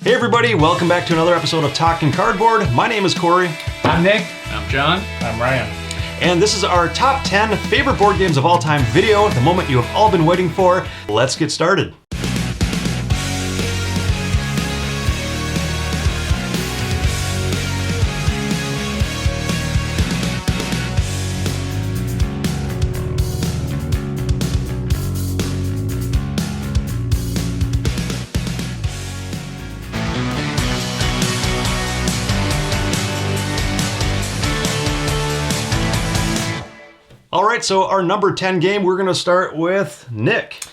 Hey everybody, welcome back to another episode of Talking Cardboard. My name is Corey. I'm Nick. I'm John. I'm Ryan. And this is our top 10 favorite board games of all time video, the moment you have all been waiting for. Let's get started. All right, so our number 10 game, we're going to start with Nick.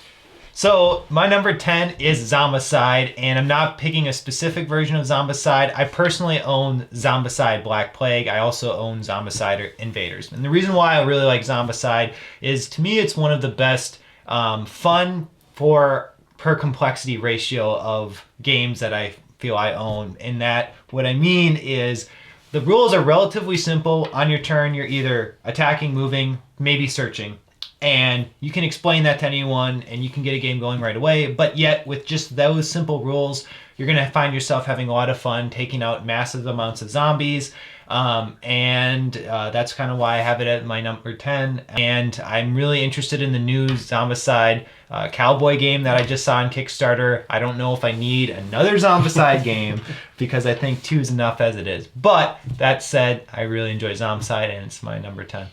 So my number 10 is Zombicide, and I'm not picking a specific version of Zombicide. I personally own Zombicide Black Plague. I also own Zombicide Invaders. And the reason why I really like Zombicide is, to me, it's one of the best fun per complexity ratio of games that I feel I own. In that, what I mean is, the rules are relatively simple. On your turn, you're either attacking, moving, maybe searching. And you can explain that to anyone and you can get a game going right away. But yet, with just those simple rules, you're going to find yourself having a lot of fun taking out massive amounts of zombies. That's kind of why I have it at my number 10. And I'm really interested in the new Zombicide cowboy game that I just saw on Kickstarter. I don't know if I need another Zombicide game because I think 2 is enough as it is. But that said, I really enjoy Zombicide and it's my number 10.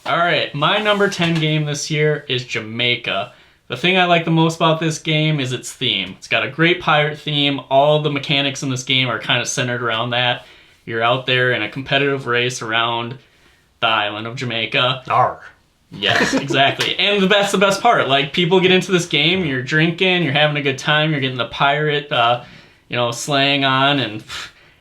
All right, my number 10 game this year is Jamaica. The thing I like the most about this game is its theme. It's got a great pirate theme. All the mechanics in this game are kind of centered around that. You're out there in a competitive race around the island of Jamaica. Arr. Yes, exactly. And that's the best part. Like, people get into this game, you're drinking, you're having a good time, you're getting the pirate, slang on, and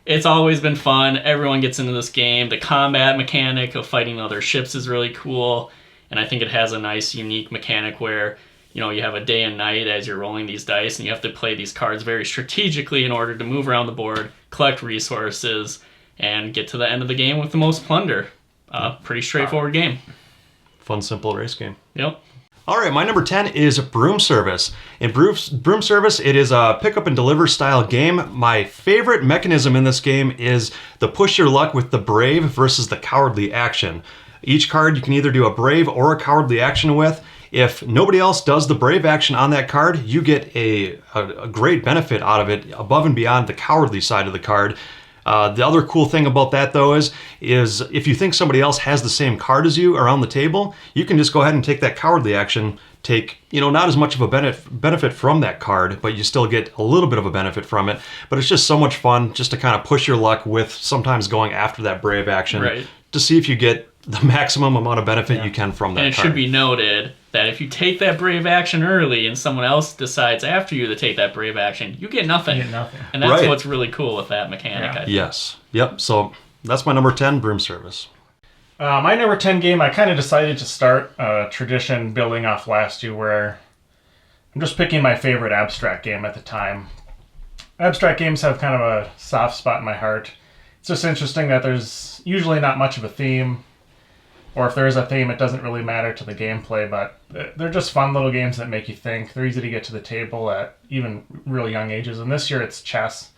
it's always been fun. Everyone gets into this game. The combat mechanic of fighting other ships is really cool, and I think it has a nice, unique mechanic where, you have a day and night as you're rolling these dice, and you have to play these cards very strategically in order to move around the board, collect resources, and get to the end of the game with the most plunder. Pretty straightforward game. Fun, simple race game. Yep. All right, my number 10 is Broom Service. In Broom Service, it is a pick up and deliver style game. My favorite mechanism in this game is the push your luck with the brave versus the cowardly action. Each card you can either do a brave or a cowardly action with. If nobody else does the brave action on that card, you get a great benefit out of it above and beyond the cowardly side of the card. The other cool thing about that, though, is if you think somebody else has the same card as you around the table, you can just go ahead and take that cowardly action, take, not as much of a benefit from that card, but you still get a little bit of a benefit from it. But it's just so much fun just to kind of push your luck with sometimes going after that brave action to see if you get the maximum amount of benefit you can from that card. And it should be noted that if you take that brave action early and someone else decides after you to take that brave action, you get nothing. You get nothing. And that's what's really cool with that mechanic. Yeah. I think. Yes. Yep. So that's my number 10, Broom Service. My number 10 game, I kind of decided to start a tradition building off last year where I'm just picking my favorite abstract game at the time. Abstract games have kind of a soft spot in my heart. It's just interesting that there's usually not much of a theme. Or if there is a theme, it doesn't really matter to the gameplay, but they're just fun little games that make you think. They're easy to get to the table at even really young ages, and this year it's chess.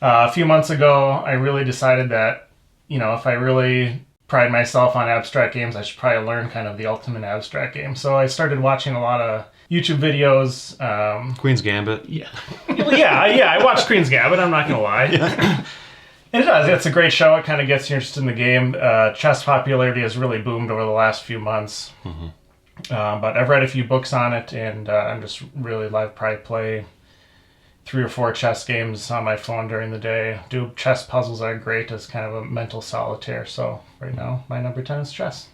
A few months ago, I really decided that, if I really pride myself on abstract games, I should probably learn kind of the ultimate abstract game. So I started watching a lot of YouTube videos. Queen's Gambit. Yeah. I watched Queen's Gambit, I'm not going to lie. Yeah. And it does. It's a great show. It kind of gets you interested in the game. Chess popularity has really boomed over the last few months. Mm-hmm. But I've read a few books on it, and I'm just really probably play 3 or 4 chess games on my phone during the day. Chess puzzles are great as kind of a mental solitaire. So right now, my number 10 is chess.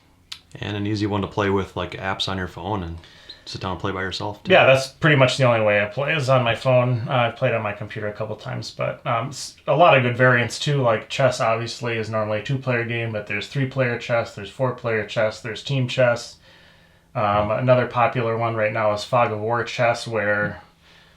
And an easy one to play with, like apps on your phone and sit down and play by yourself, too. Yeah, that's pretty much the only way I play is on my phone. I've played on my computer a couple times, but a lot of good variants too. Like chess obviously is normally a 2-player game, but there's 3-player chess, there's 4-player chess, there's team chess. Another popular one right now is Fog of War chess, where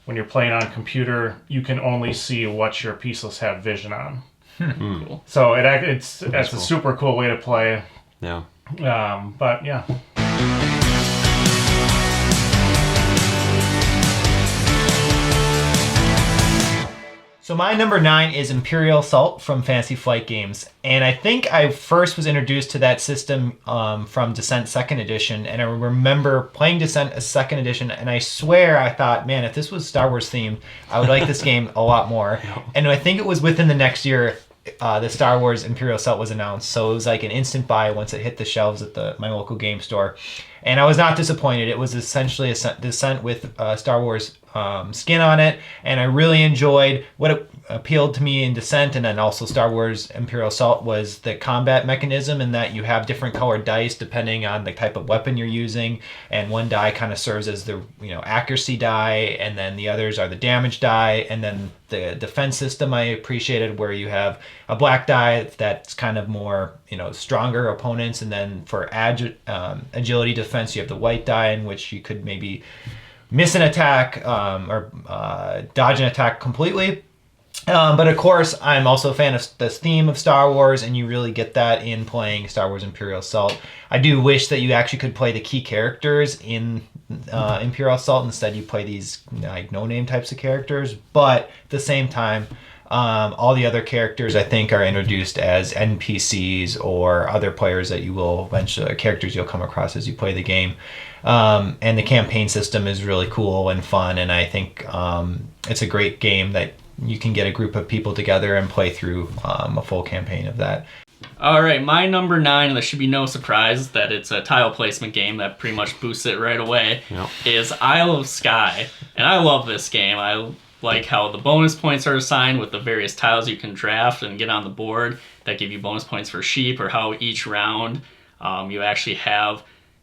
when you're playing on a computer, you can only see what your pieces have vision on. Cool. So it's cool. a super cool way to play. Yeah. But yeah. So my number 9 is Imperial Assault from Fantasy Flight Games. And I think I first was introduced to that system from Descent 2nd Edition. And I remember playing Descent 2nd Edition, and I swear I thought, man, if this was Star Wars themed, I would like this game a lot more. And I think it was within the next year the Star Wars Imperial Assault was announced. So it was like an instant buy once it hit the shelves at my local game store. And I was not disappointed. It was essentially a Descent with Star Wars skin on it, and I really enjoyed what appealed to me in Descent and then also Star Wars Imperial Assault was the combat mechanism, in that you have different colored dice depending on the type of weapon you're using, and one die kind of serves as the accuracy die, and then the others are the damage die, and then the defense system I appreciated, where you have a black die that's kind of more stronger opponents, and then for agility defense you have the white die, in which you could maybe miss an attack or dodge an attack completely. But of course, I'm also a fan of this theme of Star Wars, and you really get that in playing Star Wars Imperial Assault. I do wish that you actually could play the key characters in Imperial Assault. Instead, you play these like no-name types of characters. But at the same time, all the other characters I think are introduced as NPCs or other players that you will eventually, characters you'll come across as you play the game. And the campaign system is really cool and fun, and I think it's a great game that you can get a group of people together and play through a full campaign of that. All right, my number 9, and there should be no surprise that it's a tile placement game that pretty much boosts it right away, is Isle of Skye. And I love this game. I like how the bonus points are assigned with the various tiles you can draft and get on the board that give you bonus points for sheep, or how each round you actually have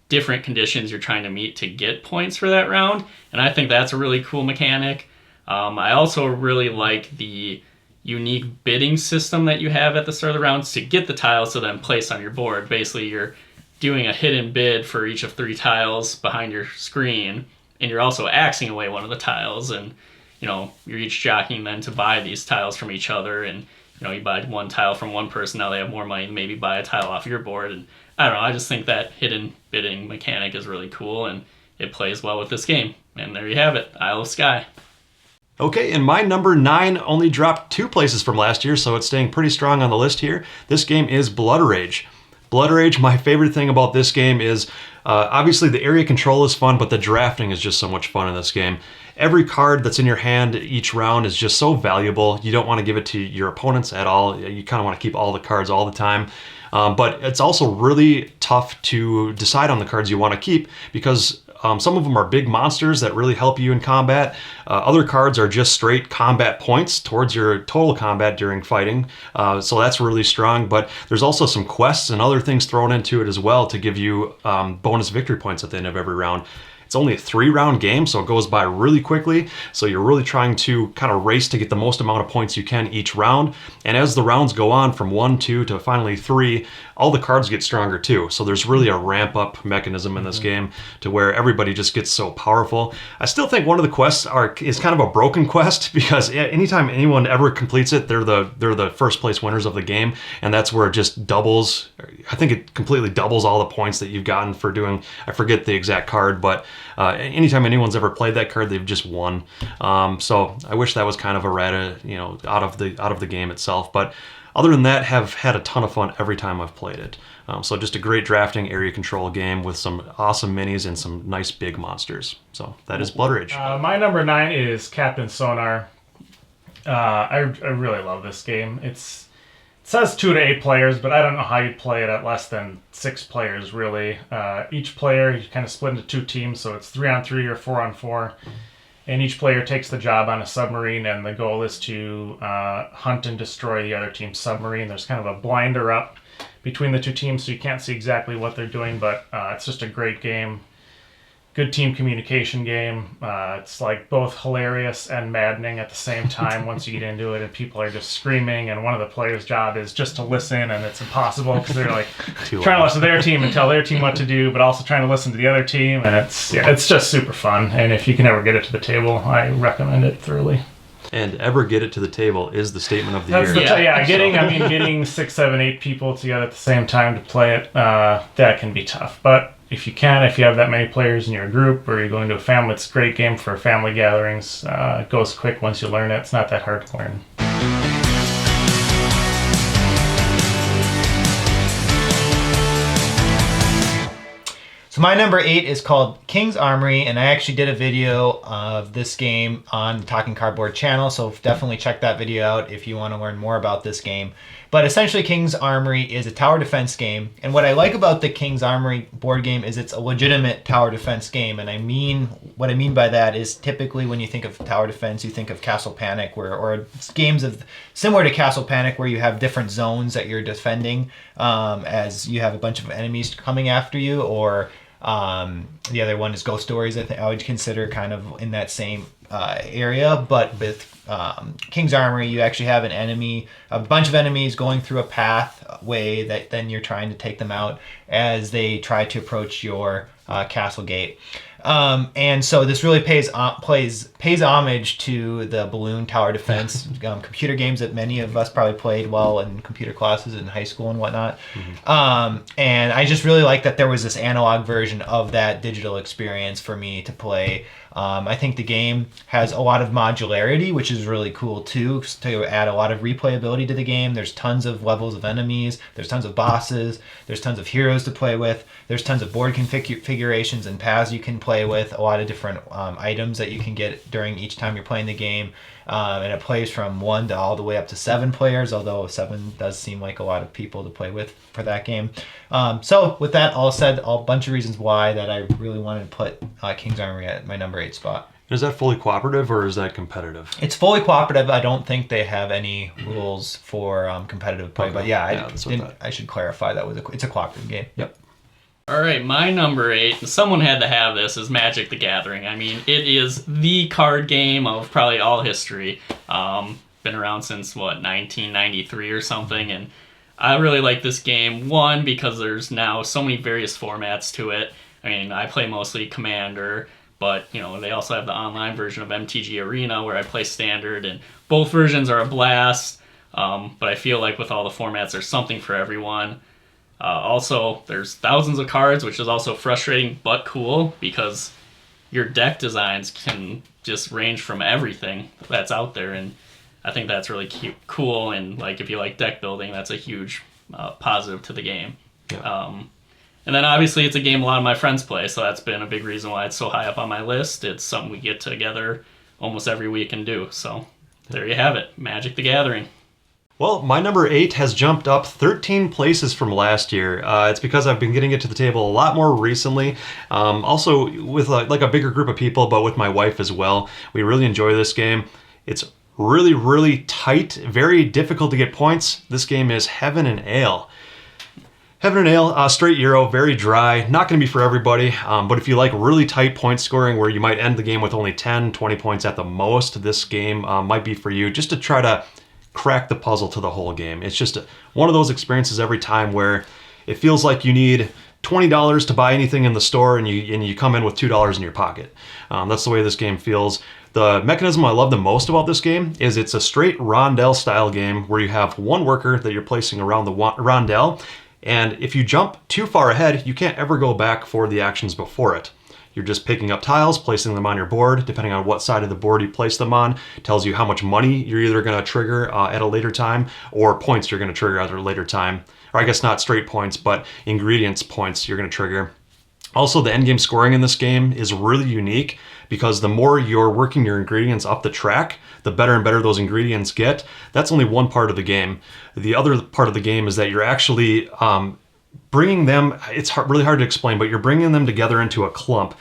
different conditions you're trying to meet to get points for that round. And I think that's a really cool mechanic. I also really like the unique bidding system that you have at the start of the rounds to get the tiles to then place on your board. Basically, you're doing a hidden bid for each of 3 tiles behind your screen, and you're also axing away one of the tiles, and you're each jockeying then to buy these tiles from each other, and you buy one tile from one person, now they have more money to maybe buy a tile off your board. And I don't know, I just think that hidden bidding mechanic is really cool, and it plays well with this game. And there you have it, Isle of Skye. Okay, and my number 9 only dropped 2 places from last year, so it's staying pretty strong on the list here. This game is Blood Rage. Blood Rage, my favorite thing about this game is obviously the area control is fun, but the drafting is just so much fun in this game. Every card that's in your hand each round is just so valuable. You don't want to give it to your opponents at all. You kind of want to keep all the cards all the time. But it's also really tough to decide on the cards you want to keep, because some of them are big monsters that really help you in combat. Other cards are just straight combat points towards your total combat during fighting. So that's really strong. But there's also some quests and other things thrown into it as well to give you bonus victory points at the end of every round. It's only a 3-round game, so it goes by really quickly. So you're really trying to kind of race to get the most amount of points you can each round. And as the rounds go on from 1, 2 to finally 3, all the cards get stronger too. So there's really a ramp up mechanism in this game to where everybody just gets so powerful. I still think one of the quests is kind of a broken quest, because anytime anyone ever completes it, they're the first place winners of the game. And that's where it just doubles. I think it completely doubles all the points that you've gotten for doing, I forget the exact card, but anytime anyone's ever played that card, they've just won. So I wish that was kind of errata, out of the game itself. But other than that, have had a ton of fun every time I've played it. So just a great drafting area control game with some awesome minis and some nice big monsters. So that is Blood Rage. My number 9 is Captain Sonar. I really love this game. It says 2 to 8 players, but I don't know how you'd play it at less than 6 players, really. Each player, you kind of split into 2 teams, so it's 3-on-3 or 4-on-4. And each player takes the job on a submarine, and the goal is to hunt and destroy the other team's submarine. There's kind of a blinder up between the 2 teams, so you can't see exactly what they're doing, but it's just a great game. Good team communication game. It's like both hilarious and maddening at the same time once you get into it, and people are just screaming, and one of the players' job is just to listen, and it's impossible because they're like trying to listen to their team and tell their team what to do, but also trying to listen to the other team, and it's just super fun. And if you can ever get it to the table, I recommend it thoroughly. And ever get it to the table is the statement of the That's year. Getting 6, 7, 8 people together at the same time to play it, that can be tough. But if you have that many players in your group, or you're going to a family, it's a great game for family gatherings. It goes quick once you learn it. It's not that hard to learn. So my number 8 is called King's Armory, and I actually did a video of this game on the Talking Cardboard channel, so definitely check that video out if you want to learn more about this game. But essentially, King's Armory is a tower defense game, and what I like about the King's Armory board game is it's a legitimate tower defense game, and what I mean by that is typically when you think of tower defense, you think of Castle Panic, or games similar to Castle Panic where you have different zones that you're defending as you have a bunch of enemies coming after you, or the other one is Ghost Stories. I think I would consider kind of in that same area, but with King's Armory, you actually have a bunch of enemies going through a pathway that then you're trying to take them out as they try to approach your castle gate. And so this really pays homage to the balloon tower defense computer games that many of us probably played well in computer classes in high school and whatnot. And I just really like that there was this analog version of that digital experience for me to play. I think the game has a lot of modularity, which is really cool too, to add a lot of replayability to the game. There's tons of levels of enemies, there's tons of bosses, there's tons of heroes to play with, there's tons of board configurations and paths you can play with, a lot of different items that you can get during each time you're playing the game. And it plays from 1 to all the way up to 7 players, although 7 does seem like a lot of people to play with for that game. So with that all said, a bunch of reasons why that I really wanted to put King's Armory at my number 8 spot. Is that fully cooperative or is that competitive? It's fully cooperative. I don't think they have any rules for competitive play, but I should clarify that it's a cooperative game. Yep. All right, my number 8, and someone had to have this, is Magic the Gathering. I mean, it is the card game of probably all history. Been around since, 1993 or something, and I really like this game. One, because there's now so many various formats to it. I mean, I play mostly Commander, but, they also have the online version of MTG Arena where I play Standard, and both versions are a blast, but I feel like with all the formats, there's something for everyone. Also, there's thousands of cards, which is also frustrating but cool because your deck designs can just range from everything that's out there, and I think that's really cool. And if you like deck building, that's a huge positive to the game. Yeah. And then obviously it's a game a lot of my friends play, so that's been a big reason why it's so high up on my list. It's something we get together almost every week and do. So there you have it, Magic the Gathering. Well, my number 8 has jumped up 13 places from last year. It's because I've been getting it to the table a lot more recently. Also with a bigger group of people, but with my wife as well. We really enjoy this game. It's really, really tight, very difficult to get points. This game is Heaven and Ale. Heaven and Ale, straight Euro, very dry, not going to be for everybody, but if you like really tight point scoring where you might end the game with only 10, 20 points at the most, this game might be for you, just to try to crack the puzzle to the whole game. It's just one of those experiences every time where it feels like you need $20 to buy anything in the store and you come in with $2 in your pocket. That's the way this game feels. The mechanism I love the most about this game is it's a straight rondel style game where you have one worker that you're placing around the rondel, and if you jump too far ahead, you can't ever go back for the actions before it. You're just picking up tiles, placing them on your board. Depending on what side of the board you place them on, tells you how much money you're either going to trigger at a later time or points you're going to trigger at a later time. Or I guess not straight points, but ingredients points you're going to trigger. Also, the endgame scoring in this game is really unique because the more you're working your ingredients up the track, the better and better those ingredients get. That's only one part of the game. The other part of the game is that you're actually bringing them, it's really hard to explain, but you're bringing them together into a clump.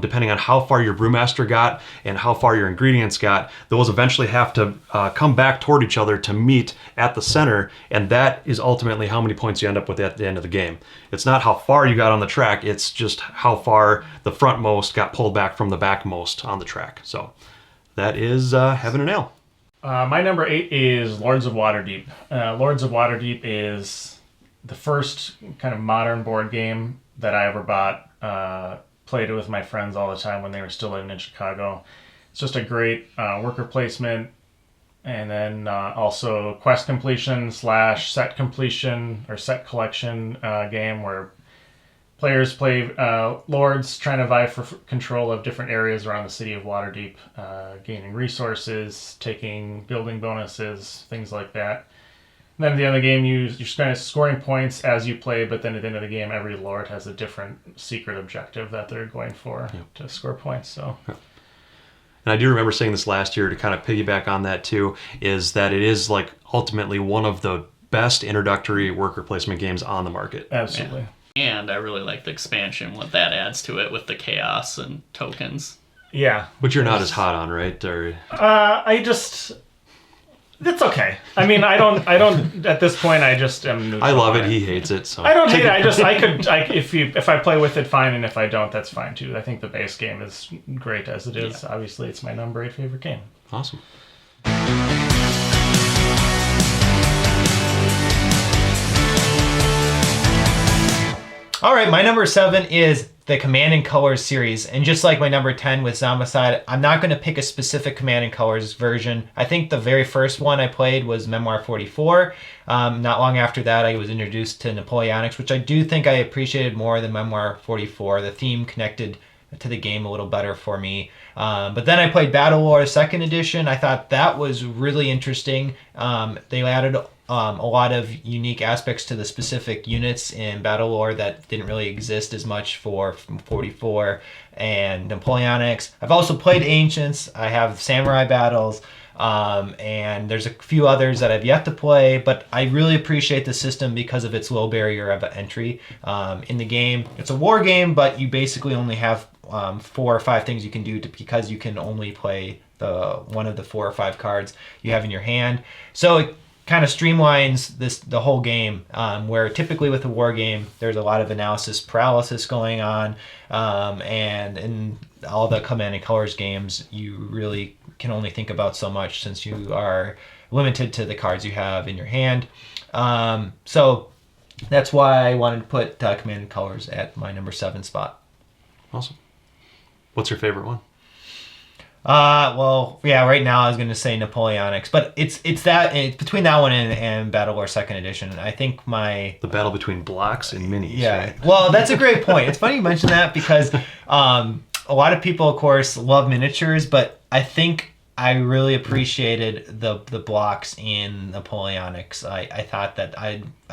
Depending on how far your brewmaster got and how far your ingredients got, those eventually have to come back toward each other to meet at the center, and that is ultimately how many points you end up with at the end of the game. It's not how far you got on the track, it's just how far the frontmost got pulled back from the backmost on the track. So that is Heaven and Ale. My number 8 is Lords of Waterdeep. Lords of Waterdeep is the first kind of modern board game that I ever bought. Played it with my friends all the time when they were still living in Chicago. It's just a great worker placement, and then also quest completion / set completion or set collection game where players play lords trying to vie for control of different areas around the city of Waterdeep, gaining resources, taking building bonuses, things like that. then at the end of the game, you're kind of scoring points as you play, but then at the end of the game, every lord has a different secret objective that they're going for to score points. So. And I do remember saying this last year to kind of piggyback on that too, is that it is like ultimately one of the best introductory worker placement games on the market. Absolutely. Yeah. And I really like the expansion, what that adds to it with the chaos and tokens. Yeah. But you're not as hot on, right? Or it's okay. I mean, I don't, at this point, I just am neutral. I love it. He hates it. So I don't hate it. If I play with it, fine. And if I don't, that's fine too. I think the base game is great as it is. Yeah. Obviously, it's my number 8 favorite game. Awesome. All right, my number 7 is the Command and Colors series. And just like my number 10 with Zombicide, I'm not going to pick a specific Command and Colors version. I think the very first one I played was Memoir 44. Not long after that, I was introduced to Napoleonics, which I do think I appreciated more than Memoir 44. The theme connected to the game a little better for me. But then I played Battle Lore 2nd Edition. I thought that was really interesting. They added a lot of unique aspects to the specific units in Battle Lore that didn't really exist as much for 44 and Napoleonics. I've also played Ancients. I have Samurai Battles. And there's a few others that I've yet to play, but I really appreciate the system because of its low barrier of entry in the game. It's a war game, but you basically only have 4 or 5 things you can do because you can only play one of the 4 or 5 cards you have in your hand. So it kind of streamlines the whole game, where typically with a war game there's a lot of analysis paralysis going on, and in all the Command and Colors games you really can only think about so much since you are limited to the cards you have in your hand. So that's why I wanted to put Command and Colors at my number 7 spot. Awesome. What's your favorite one? Well, yeah, right now I was going to say Napoleonics, but it's between that one and Battle Lore 2nd Edition. I think the battle between blocks and minis. Yeah. Right? Well, that's a great point. It's funny you mention that because a lot of people, of course, love miniatures, but I think I really appreciated the blocks in Napoleonics. I thought that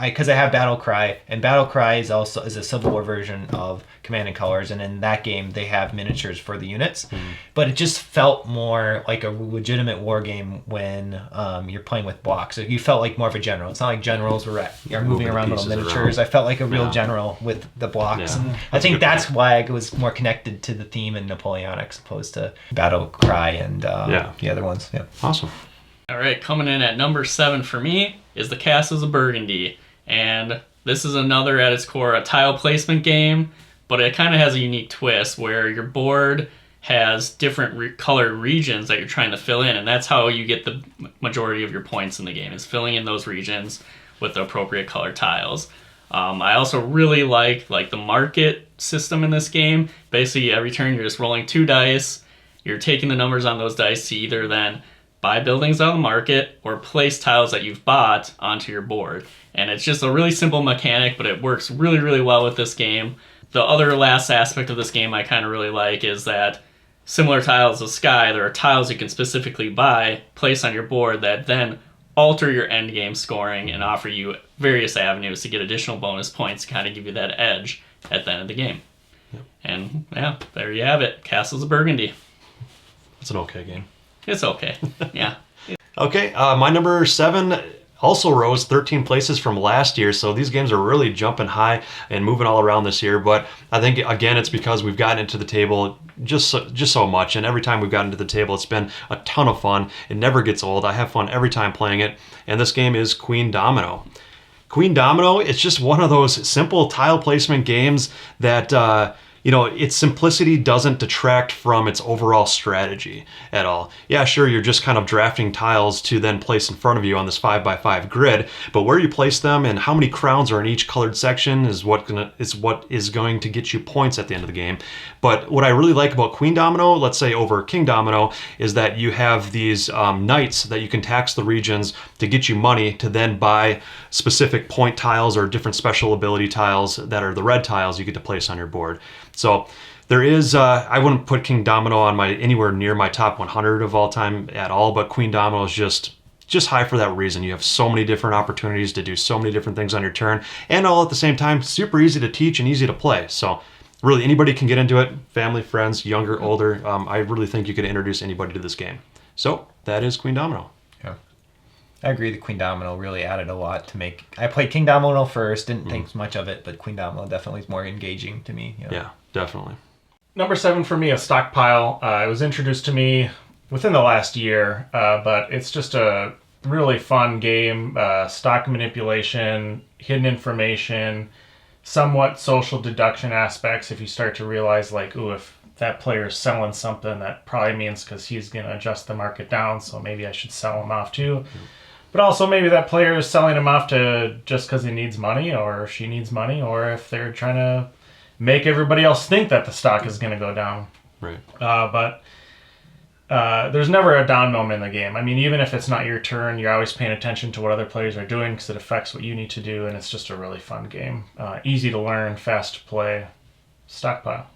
because I have Battle Cry, and Battle Cry is a Civil War version of Command and Colors, and in that game they have miniatures for the units, but it just felt more like a legitimate war game when you're playing with blocks. So you felt like more of a general. It's not like generals where you're moving around little miniatures. I felt like a real general with the blocks, and I think that's why I was more connected to the theme in Napoleonics opposed to Battle Cry and the other ones. Yeah. Awesome. All right, coming in at number 7 for me is the Castles of Burgundy. And this is another, at its core, a tile placement game, but it kind of has a unique twist where your board has different colored regions that you're trying to fill in, and that's how you get the majority of your points in the game, is filling in those regions with the appropriate color tiles. I also really like the market system in this game. Basically, every turn you're just rolling 2 dice. You're taking the numbers on those dice to either then buy buildings on the market or place tiles that you've bought onto your board. And it's just a really simple mechanic, but it works really, really well with this game. The other last aspect of this game I kind of really like is that similar tiles of Sky, there are tiles you can specifically buy, place on your board that then alter your end game scoring and offer you various avenues to get additional bonus points to kind of give you that edge at the end of the game. Yep. And yeah, there you have it. Castles of Burgundy. It's an okay game. It's okay. Yeah. Okay, my number 7 also rose 13 places from last year, so these games are really jumping high and moving all around this year. But I think, again, it's because we've gotten into the table just so much, and every time we've gotten to the table, it's been a ton of fun. It never gets old. I have fun every time playing it, and this game is Queen Domino. Queen Domino, it's just one of those simple tile placement games that its simplicity doesn't detract from its overall strategy at all. Yeah, sure, you're just kind of drafting tiles to then place in front of you on this 5x5 grid, but where you place them and how many crowns are in each colored section is what is going to get you points at the end of the game. But what I really like about Queen Domino, let's say over King Domino, is that you have these knights that you can tax the regions to get you money to then buy specific point tiles or different special ability tiles that are the red tiles you get to place on your board. So there is, I wouldn't put King Domino on anywhere near my top 100 of all time at all, but Queen Domino is just just high for that reason. You have so many different opportunities to do so many different things on your turn, and all at the same time, super easy to teach and easy to play. So really, anybody can get into it, family, friends, younger, older. I really think you could introduce anybody to this game. So that is Queen Domino. Yeah, I agree. The Queen Domino really added a lot to make. I played King Domino first, didn't think much of it, but Queen Domino definitely is more engaging to me. Yeah, definitely. Number 7 for me is Stockpile. It was introduced to me within the last year, but it's just a really fun game. Stock manipulation, hidden information, somewhat social deduction aspects. If you start to realize, like, ooh, if that player is selling something, that probably means because he's going to adjust the market down, so maybe I should sell him off too. But also maybe that player is selling him off to just because he needs money, or she needs money, or if they're trying to make everybody else think that the stock is going to go down. Right. But there's never a down moment in the game. I mean, even if it's not your turn, you're always paying attention to what other players are doing because it affects what you need to do, and it's just a really fun game. Easy to learn, fast to play. Stockpile.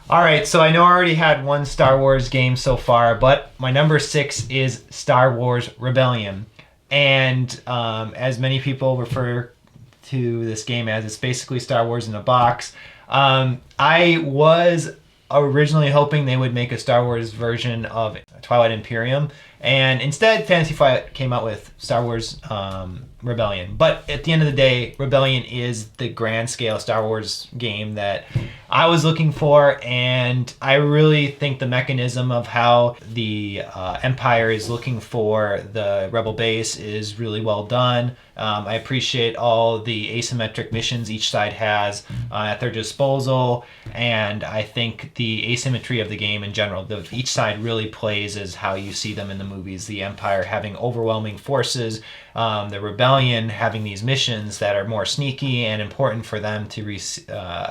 All right, so I know I already had one Star Wars game so far, but my number 6 is Star Wars Rebellion. And as many people refer to this game as, it's basically Star Wars in a box. I was originally hoping they would make a Star Wars version of Twilight Imperium, and instead Fantasy Flight came out with Star Wars Rebellion. But at the end of the day, Rebellion is the grand scale Star Wars game that I was looking for, and I really think the mechanism of how the Empire is looking for the Rebel base is really well done. I appreciate all the asymmetric missions each side has at their disposal, and I think the asymmetry of the game in general, each side really plays as how you see them in the movies. The Empire having overwhelming forces, the Rebellion having these missions that are more sneaky and important for them to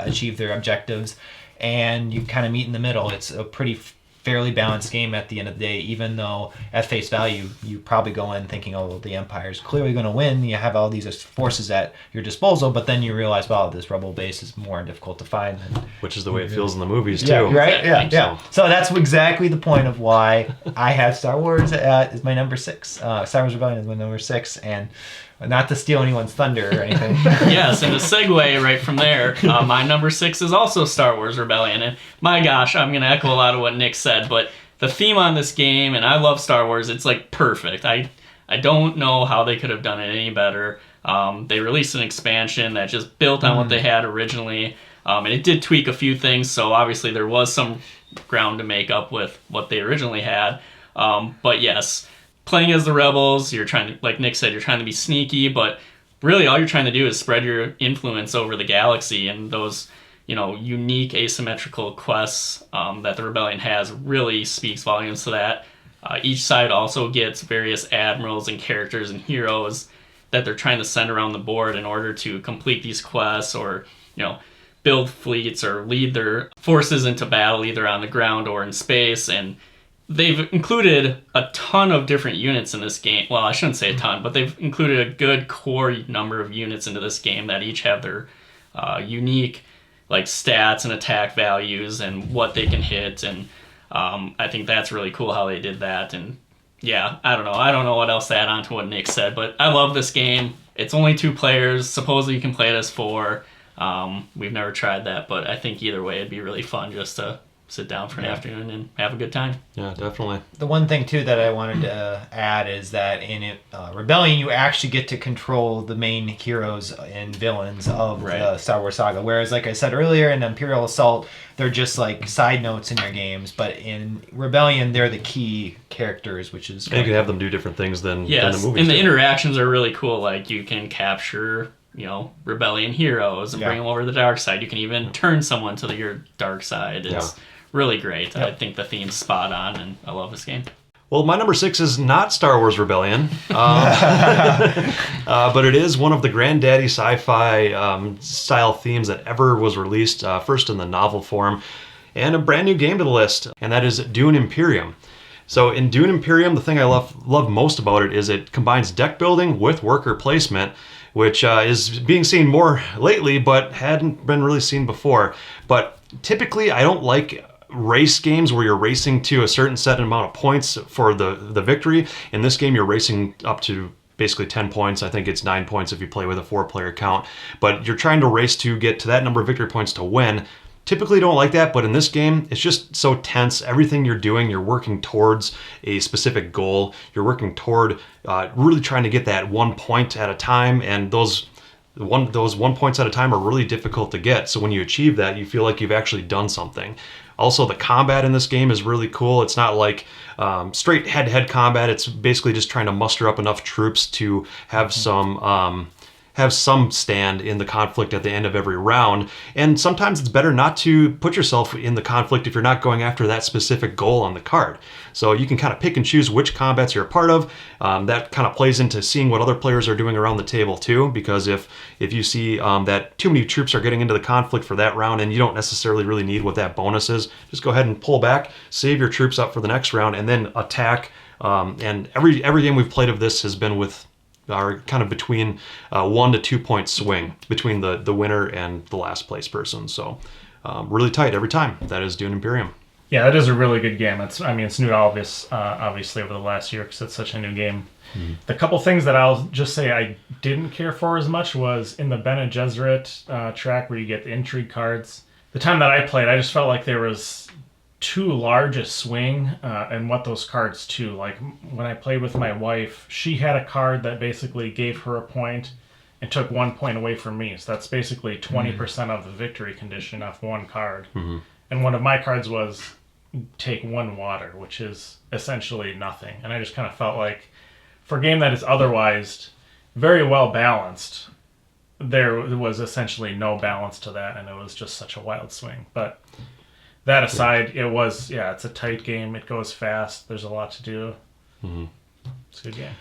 achieve their objectives, and you kind of meet in the middle. It's a pretty fairly balanced game at the end of the day, even though at face value you probably go in thinking, oh, the Empire's clearly going to win. You have all these forces at your disposal, but then you realize, wow, this rebel base is more difficult to find. Which is the way it feels in the movies too. Yeah, right? Yeah. So. So that's exactly the point of why I have Star Wars is my number 6. Star Wars Rebellion is my number 6, and not to steal anyone's thunder or anything. Yes, and to segue right from there, my number 6 is also Star Wars Rebellion. And my gosh, I'm going to echo a lot of what Nick said, but the theme on this game, and I love Star Wars, it's like perfect. I don't know how they could have done it any better. They released an expansion that just built on what they had originally, and it did tweak a few things, so obviously there was some ground to make up with what they originally had. But yes, playing as the rebels, you're trying to, like Nick said, you're trying to be sneaky, but really all you're trying to do is spread your influence over the galaxy, and those, unique asymmetrical quests that the Rebellion has really speaks volumes to that. Each side also gets various admirals and characters and heroes that they're trying to send around the board in order to complete these quests, or, build fleets or lead their forces into battle either on the ground or in space. And they've included a ton of different units in this game. Well, I shouldn't say a ton, but they've included a good core number of units into this game that each have their unique stats and attack values and what they can hit. And I think that's really cool how they did that. And yeah, I don't know what else to add on to what Nick said, but I love this game. It's only 2 players. Supposedly you can play it as 4. We've never tried that, but I think either way it'd be really fun just to sit down for an afternoon and have a good time. Yeah, definitely. The one thing too that I wanted to add is that in Rebellion you actually get to control the main heroes and villains of the Star Wars saga, whereas like I said earlier in Imperial Assault they're just like side notes in your games, but in Rebellion they're the key characters, which is and you can have them do different things than the movies. And the interactions are really cool. Like you can capture Rebellion heroes and bring them over to the dark side. You can even turn someone to your dark side. It's really great. Yep. I think the theme's spot on, and I love this game. Well, my number 6 is not Star Wars Rebellion, but it is one of the granddaddy sci-fi style themes that ever was released, first in the novel form, and a brand new game to the list, and that is DUNE Imperium. So in DUNE Imperium, the thing I love most about it is it combines deck building with worker placement, which is being seen more lately, but hadn't been really seen before. But typically, I don't like race games where you're racing to a certain set amount of points for the victory. In this game, you're racing up to basically 10 points. I think it's 9 points if you play with a 4-player count. But you're trying to race to get to that number of victory points to win. Typically don't like that, but in this game, it's just so tense. Everything you're doing, you're working towards a specific goal. You're working toward really trying to get that 1 point at a time, and those 1 points at a time are really difficult to get. So when you achieve that, you feel like you've actually done something. Also, the combat in this game is really cool. It's not like straight head-to-head combat. It's basically just trying to muster up enough troops to have some stand in the conflict at the end of every round. And sometimes it's better not to put yourself in the conflict if you're not going after that specific goal on the card. So you can kind of pick and choose which combats you're a part of. That kind of plays into seeing what other players are doing around the table too, because if you see that too many troops are getting into the conflict for that round and you don't necessarily really need what that bonus is, just go ahead and pull back, save your troops up for the next round, and then attack. And every game we've played of this has been with are kind of between 1 to 2 point swing between the winner and the last place person. So really tight every time. That is Dune Imperium. Yeah, that is a really good game. It's new to obviously over the last year because it's such a new game. The couple things that I'll just say I didn't care for as much was in the Bene Gesserit track where you get the intrigue cards. The time that I played, I just felt like there was too large a swing and what those cards too. Like when I played with my wife, she had a card that basically gave her a point and took 1 point away from me. So that's basically 20% of the victory condition off one card. And one of my cards was take 1 water, which is essentially nothing. And I just kind of felt like for a game that is otherwise very well balanced, there was essentially no balance to that, and it was just such a wild swing. But that aside, it's a tight game. It goes fast. There's a lot to do. It's a good game.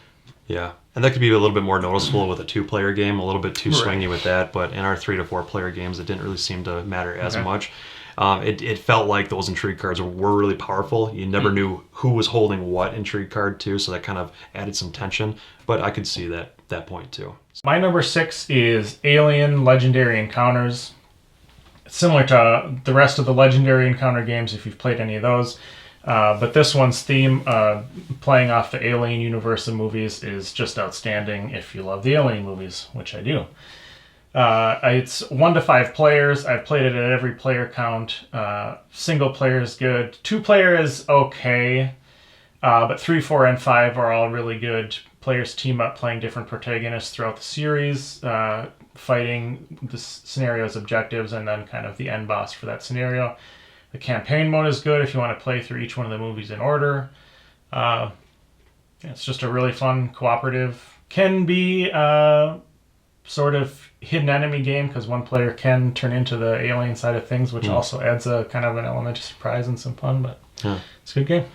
Yeah, and that could be a little bit more noticeable with a 2-player game, a little bit too swingy with that. But in our 3 to 4-player games, it didn't really seem to matter as much. It felt like those intrigue cards were really powerful. You never knew who was holding what intrigue card too, so that kind of added some tension. But I could see that point too. My number 6 is Alien Legendary Encounters. Similar to the rest of the Legendary Encounter games, if you've played any of those. But this one's theme, playing off the Alien universe of movies, is just outstanding if you love the Alien movies, which I do. It's 1 to 5 players. I've played it at every player count. Single player is good. 2-player is okay. But 3, 4, and 5 are all really good. Players team up playing different protagonists throughout the series, fighting the scenario's objectives, and then kind of the end boss for that scenario. The campaign mode is good if you want to play through each one of the movies in order. It's just a really fun, cooperative, can be sort of hidden enemy game because one player can turn into the alien side of things, which also adds a kind of an element of surprise and some fun, but it's a good game.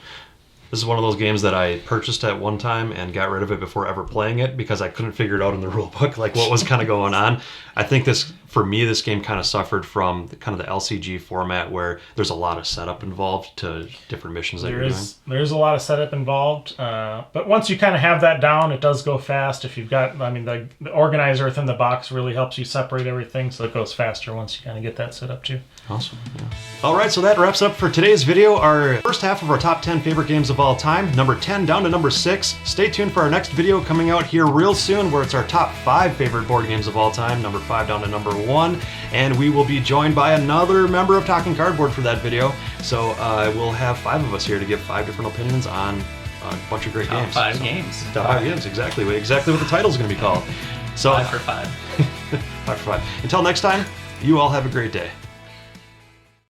This is one of those games that I purchased at one time and got rid of it before ever playing it because I couldn't figure it out in the rule book, like what was kind of going on. I think for me, this game kind of suffered from kind of the LCG format where there's a lot of setup involved to different missions that you're doing. There's a lot of setup involved, but once you kind of have that down, it does go fast. If you've got, the organizer within the box really helps you separate everything, so it goes faster once you kind of get that set up too. Awesome. Yeah. All right, so that wraps up for today's video. Our first half of our top 10 favorite games of all time, number 10 down to number 6. Stay tuned for our next video coming out here real soon, where it's our top 5 favorite board games of all time, number 5 down to number 1, and we will be joined by another member of Talking Cardboard for that video. So we'll have 5 of us here to give 5 different opinions on a bunch of great games. Top 5 games. Top 5 games, exactly what the title's going to be called. So 5 for 5. 5 for 5. Until next time, you all have a great day.